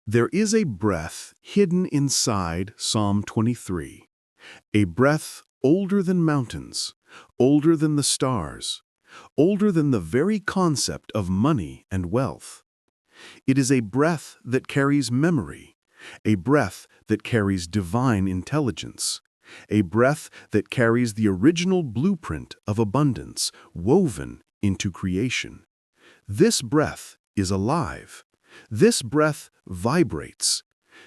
There is a breath hidden inside Psalm 23, a breath older than mountains, older than the stars, older than the very concept of money and wealth. It is a breath that carries memory, a breath that carries divine intelligence, a breath that carries the original blueprint of abundance woven into creation. This breath is alive. This breath vibrates.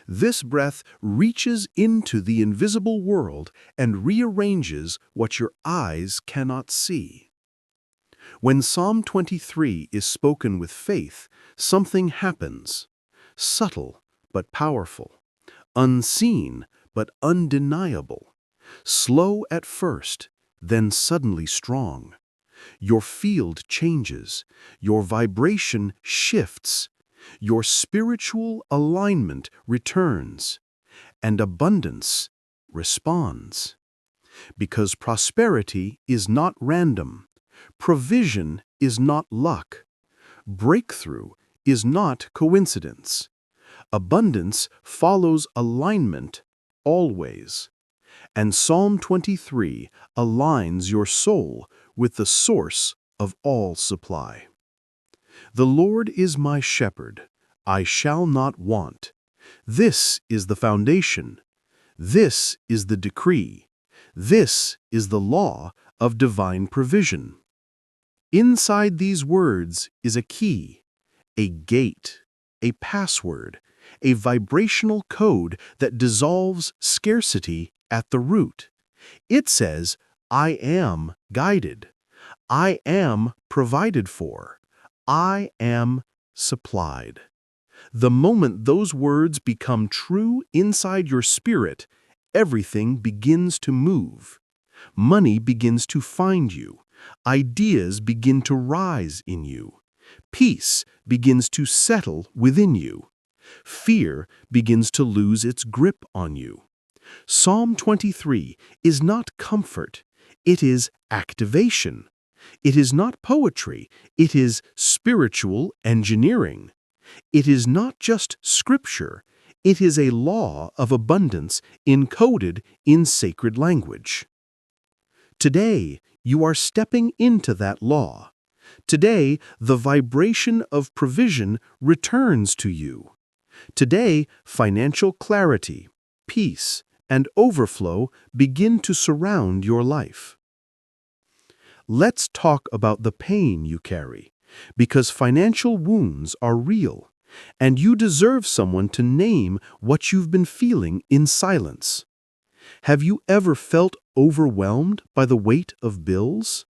This breath reaches into the invisible world and rearranges what your eyes cannot see. When Psalm 23 is spoken with faith, something happens. Subtle but powerful. Unseen but undeniable. Slow at first, then suddenly strong. Your field changes. Your vibration shifts. Your spiritual alignment returns, and abundance responds. Because prosperity is not random, provision is not luck, breakthrough is not coincidence. Abundance follows alignment always. And Psalm 23 aligns your soul with the source of all supply. The Lord is my shepherd, I shall not want. This is the foundation. This is the decree. This is the law of divine provision. Inside these words is a key, a gate, a password, a vibrational code that dissolves scarcity at the root. It says, I am guided. I am provided for. I am supplied. The moment those words become true inside your spirit, everything begins to move. Money begins to find you. Ideas begin to rise in you. Peace begins to settle within you. Fear begins to lose its grip on you. Psalm 23 is not comfort, it is activation. It is not poetry, it is spiritual engineering. It is not just scripture, it is a law of abundance encoded in sacred language. Today, you are stepping into that law. Today, the vibration of provision returns to you. Today, financial clarity, peace, and overflow begin to surround your life. Let's talk about the pain you carry, because financial wounds are real, and you deserve someone to name what you've been feeling in silence. Have you ever felt overwhelmed by the weight of bills?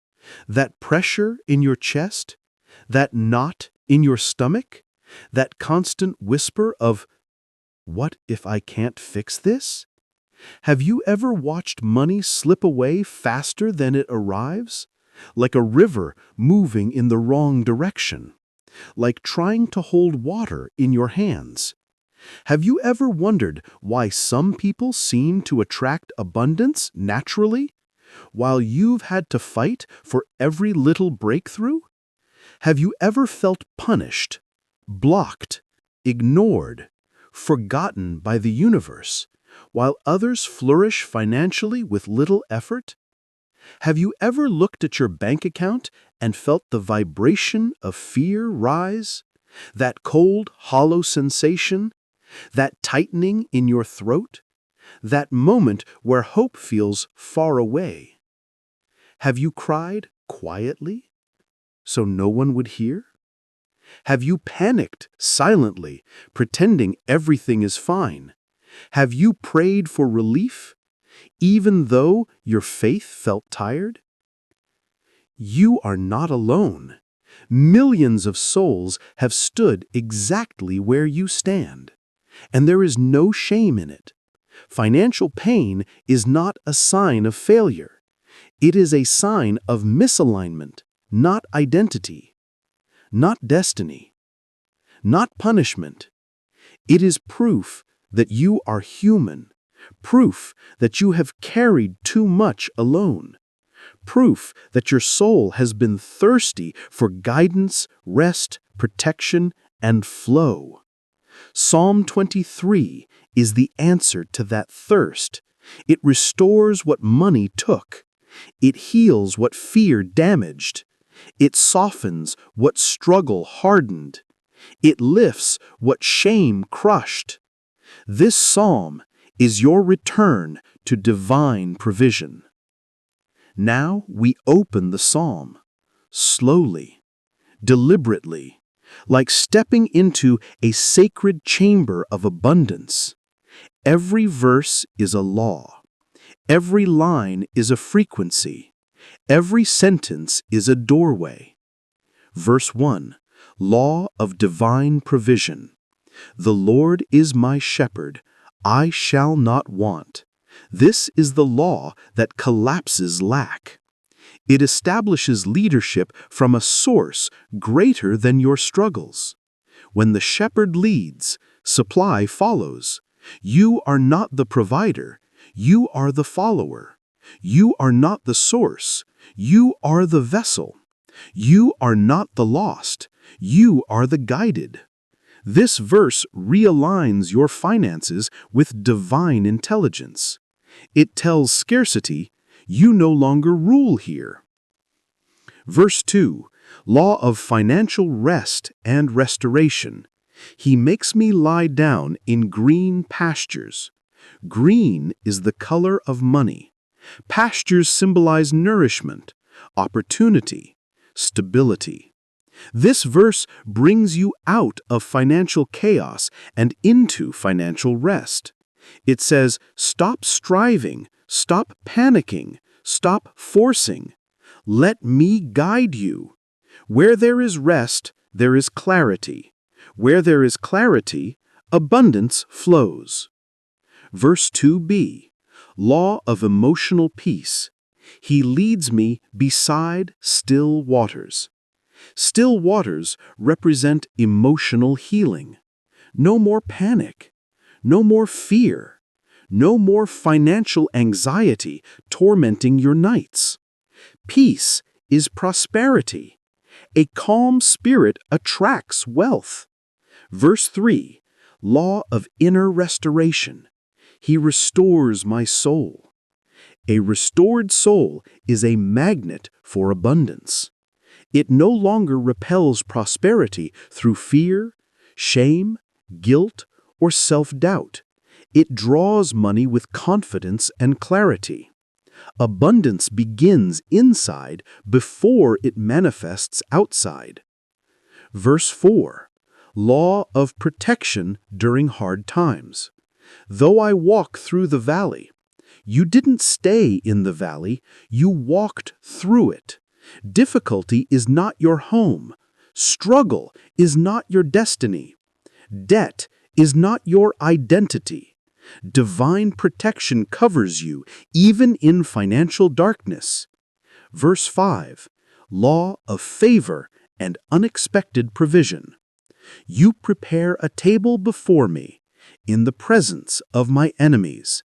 That pressure in your chest? That knot in your stomach? That constant whisper of, "What if I can't fix this?" Have you ever watched money slip away faster than it arrives? Like a river moving in the wrong direction, like trying to hold water in your hands. Have you ever wondered why some people seem to attract abundance naturally, while you've had to fight for every little breakthrough? Have you ever felt punished, blocked, ignored, forgotten by the universe, while others flourish financially with little effort? Have you ever looked at your bank account and felt the vibration of fear rise? That cold, hollow sensation? That tightening in your throat? That moment where hope feels far away? Have you cried quietly so no one would hear? Have you panicked silently, pretending everything is fine? Have you prayed for relief, even though your faith felt tired? You are not alone. Millions of souls have stood exactly where you stand, and there is no shame in it. Financial pain is not a sign of failure. It is a sign of misalignment, not identity, not destiny, not punishment. It is proof that you are human, proof that you have carried too much alone, proof that your soul has been thirsty for guidance, rest, protection, and flow. Psalm 23 is the answer to that thirst. It restores what money took. It heals what fear damaged. It softens what struggle hardened. It lifts what shame crushed. This psalm is your return to divine provision. Now we open the psalm, slowly, deliberately, like stepping into a sacred chamber of abundance. Every verse is a law. Every line is a frequency. Every sentence is a doorway. Verse 1, Law of Divine Provision. The Lord is my shepherd, I shall not want. This is the law that collapses lack. It establishes leadership from a source greater than your struggles. When the shepherd leads, supply follows. You are not the provider, you are the follower. You are not the source, you are the vessel. You are not the lost, you are the guided. This verse realigns your finances with divine intelligence. It tells scarcity, you no longer rule here. Verse 2, Law of Financial Rest and Restoration. He makes me lie down in green pastures. Green is the color of money. Pastures symbolize nourishment, opportunity, stability. This verse brings you out of financial chaos and into financial rest. It says, stop striving, stop panicking, stop forcing. Let me guide you. Where there is rest, there is clarity. Where there is clarity, abundance flows. Verse 2b, Law of Emotional Peace. He leads me beside still waters. Still waters represent emotional healing. No more panic. No more fear. No more financial anxiety tormenting your nights. Peace is prosperity. A calm spirit attracts wealth. Verse 3, Law of Inner Restoration. He restores my soul. A restored soul is a magnet for abundance. It no longer repels prosperity through fear, shame, guilt, or self-doubt. It draws money with confidence and clarity. Abundance begins inside before it manifests outside. Verse 4, Law of Protection during hard times. Though I walk through the valley, you didn't stay in the valley, you walked through it. Difficulty is not your home. Struggle is not your destiny. Debt is not your identity. Divine protection covers you, even in financial darkness. Verse 5, Law of Favor and Unexpected Provision. You prepare a table before me, in the presence of my enemies.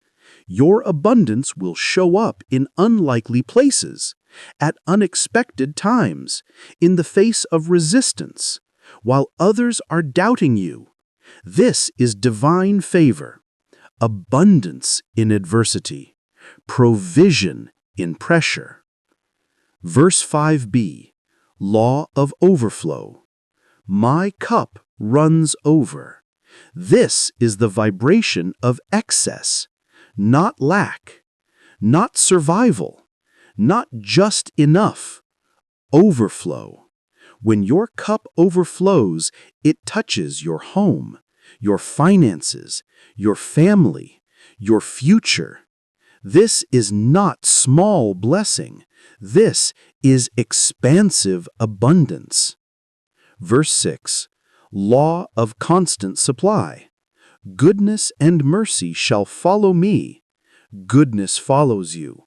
Your abundance will show up in unlikely places, at unexpected times, in the face of resistance, while others are doubting you. This is divine favor, abundance in adversity, provision in pressure. Verse 5b, Law of Overflow. My cup runs over. This is the vibration of excess, not lack, not survival, not just enough. Overflow. When your cup overflows, it touches your home, your finances, your family, your future. This is not small blessing. This is expansive abundance. Verse 6, Law of Constant Supply. Goodness and mercy shall follow me. Goodness follows you.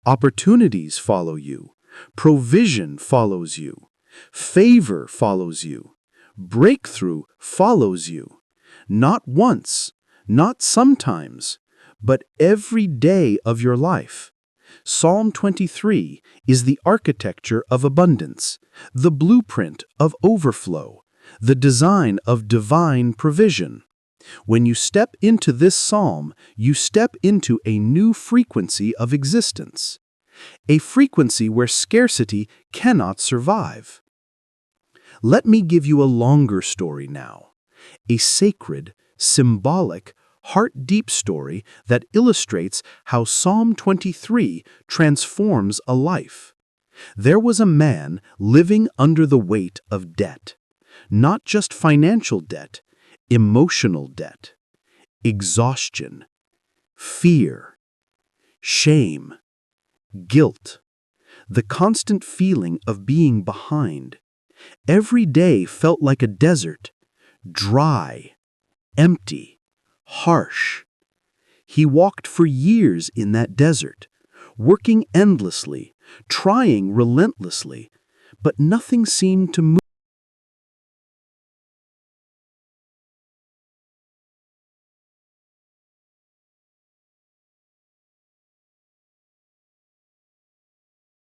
Opportunities follow you. Provision follows you. Favor follows you. Breakthrough follows you. Not once, not sometimes, but every day of your life. Psalm 23 is the architecture of abundance, the blueprint of overflow, the design of divine provision. When you step into this psalm, you step into a new frequency of existence, a frequency where scarcity cannot survive. Let me give you a longer story now, a sacred, symbolic, heart-deep story that illustrates how Psalm 23 transforms a life. There was a man living under the weight of debt, not just financial debt, emotional debt, exhaustion, fear, shame, guilt, the constant feeling of being behind. Every day felt like a desert, dry, empty, harsh. He walked for years in that desert, working endlessly, trying relentlessly, but nothing seemed to move.